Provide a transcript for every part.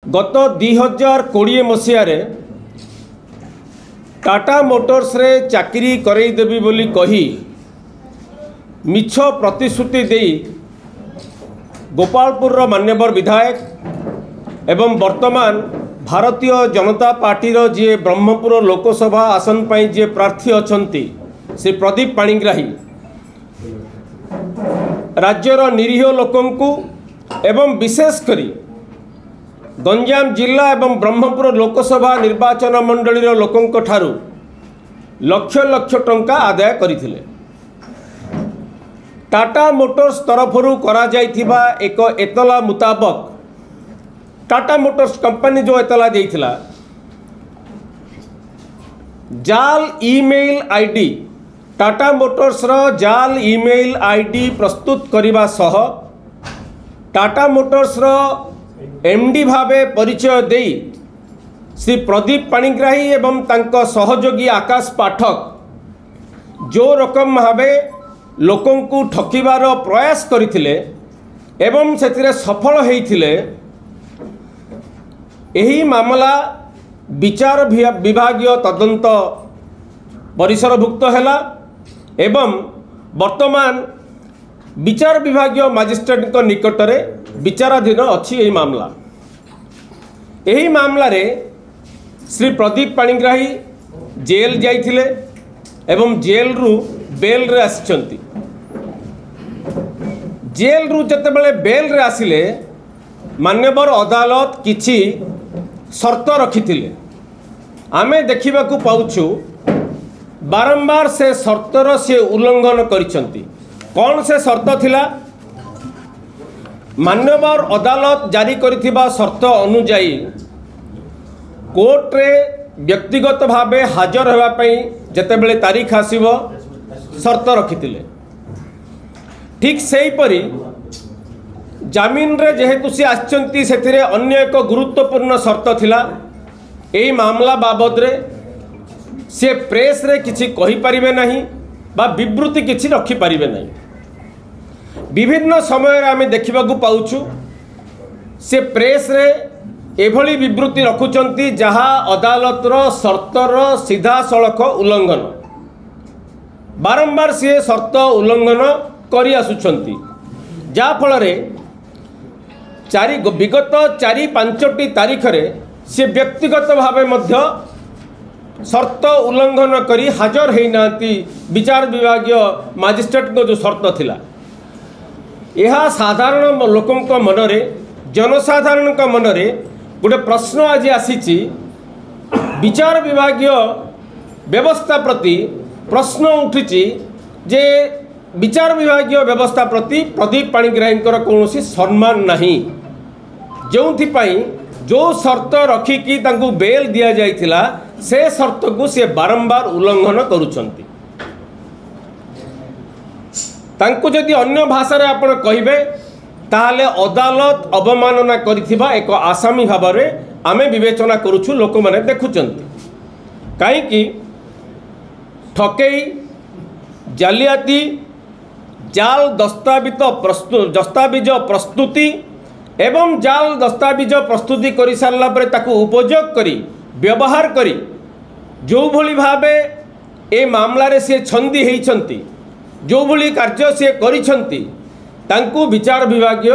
गत 2020 मसीह टाटा मोटर्स रे चाकरी करईदेवी बोली कही मिछ प्रतिश्रुति दे गोपालपुर मान्यवर विधायक एवं वर्तमान भारतीय जनता पार्टी जी ब्रह्मपुर लोकसभा आसन पर जी प्रार्थी अछंती से प्रदीप पाणिग्राही राज्यर निरीह लोकंकु एवं विशेषकर गंजाम जिला एवं ब्रह्मपुर लोकसभा निर्वाचन मंडली लोकों ठारू लक्ष लक्ष टंका आदाय करथिले। टाटा मोटर्स तरफरु करा जाइथिबा एक एतला मुताबक टाटा मोटर्स कंपनी जो एतला देइथिला जाल ईमेल आईडी टाटा मोटर्स रो जाल ईमेल आईडी प्रस्तुत करिबा सह टाटा मोटर्स रो एमडी भावे परिचय दे श्री प्रदीप पाणिग्राही एवं तांको सहयोगी आकाश पाठक जो रकम भावे लोकों को ठकिबार प्रयास करथिले एवं सेतिरे सफल होइथिले। एही मामला विचार विभागीय तदंत परिसरभुक्त हैला एवं वर्तमान विचार विभागीय मजिस्ट्रेट निकट में विचाराधीन अच्छी यही मामला। यही मामला रे श्री प्रदीप पाणिग्राही जेल जाइथिले एवं जेल रु बेल रे आसिचंती। जेल रु जते बेले बेल रे आसिले मान्यवर अदालत किछि शर्त रखिथिले आमे देखिबाकू पाउछु बारंबार से शर्तर से उल्लंघन करिसंती। कौन से शर्त थिला? मान्यवर अदालत जारी करिथिबा शर्त अनुजाई कोर्ट रे व्यक्तिगत भावे हाजर होगा पई जेतेबेले तारीख आसीबो शर्त रखिथिले। ठीक सेही परी जामीन रे जेहेतु से आछंती सेथिरे अन्य एक गुरुत्वपूर्ण शर्त थिला एही मामला बाबद रे से प्रेस रे किछि कहि परिबे नाही बा विवृत्ति किछि रखि परिबे नाही। विभिन्न समय आमे देखिबाकू पाउछु से प्रेस रे एभली विवृत्ति रखुचंती जहा अदालतर शर्तर सीधा सड़क उल्लंघन बारंबार से शर्त उल्लंघन करि आसुचंती जा फल रे विगत 4-5 तारीख रे से व्यक्तिगत भावे मध्य शर्त उल्लंघन करी हाजर है नांती विचार विभागीय मजिस्ट्रेट को जो शर्त थिला यह साधारण लोकों मनरे जनसाधारण मनरे गोटे प्रश्न आज आसी विचार विभागीय व्यवस्था प्रति प्रश्न उठी जे विचार विभागीय व्यवस्था प्रति प्रदीप पाणिग्राही कौन सम्मान नहीं जो जो शर्त रखिकी तांकू बेल दिया जाइथिला से शर्त को से बारंबार उल्लंघन करुछंती। तांकू जदि अन्य भाषा रे आपण कहिबे ताहले अदालत अवमानना करिथिबा एक आसामी भाबरे आमे विवेचना करूछु लोक माने देखुचंती। काहे कि ठकेई जालियाती जाल दस्तावेज प्रस्तुति एवं जाल दस्तावेज प्रस्तुति करि सारला परे ताकू उपयोग करी व्यवहार करी जो भली भावे ए मामला रे से छंदी हेइछंती जो भली कार्य से करिछंती तांकू विचार विभागीय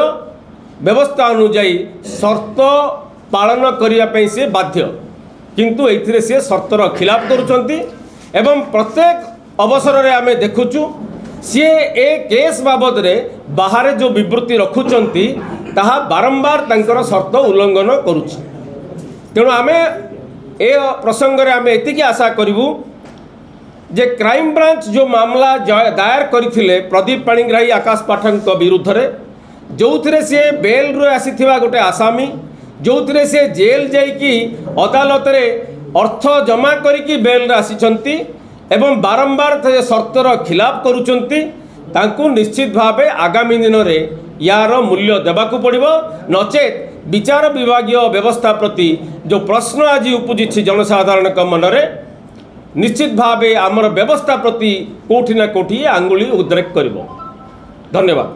व्यवस्था अनुजाई शर्त पालन करिया पई से बाध्य किंतु एथिरे से शर्तर खिलाफ करुछंती एवं प्रत्येक अवसर रे आमे देखुचु सी ए केस बाबद रे बाहर जो विवृत्ति रखुचंती ताहा बारंबार तांकर शर्त उल्लंघन करुछि। तेणु आमे ए प्रसंग रे आमे एतिकी आशा करिवु जे क्राइम ब्रांच जो मामला दायर करथिले प्रदीप पाणिग्राही आकाश पाठक विरुद्ध रे जोथिरे से बेल रो आसीथिबा गोटे आसामी जोथिरे से जेल जाइकी अदालत रे अर्थ जमा करिकी बेल रे आसीचंती एवं बारंबार शर्तर खिलाफ करुचंती तांकू निश्चित भावे आगामी दिन में यार मूल्य देवाकू पड़िबो नचेत विचार विभागीय व्यवस्था प्रति जो प्रश्न आज उपजी जनसाधारण मनरे निश्चित भावे आमर व्यवस्था प्रति कोठी ना कोठी आंगुली उद्रेक करिबो। धन्यवाद।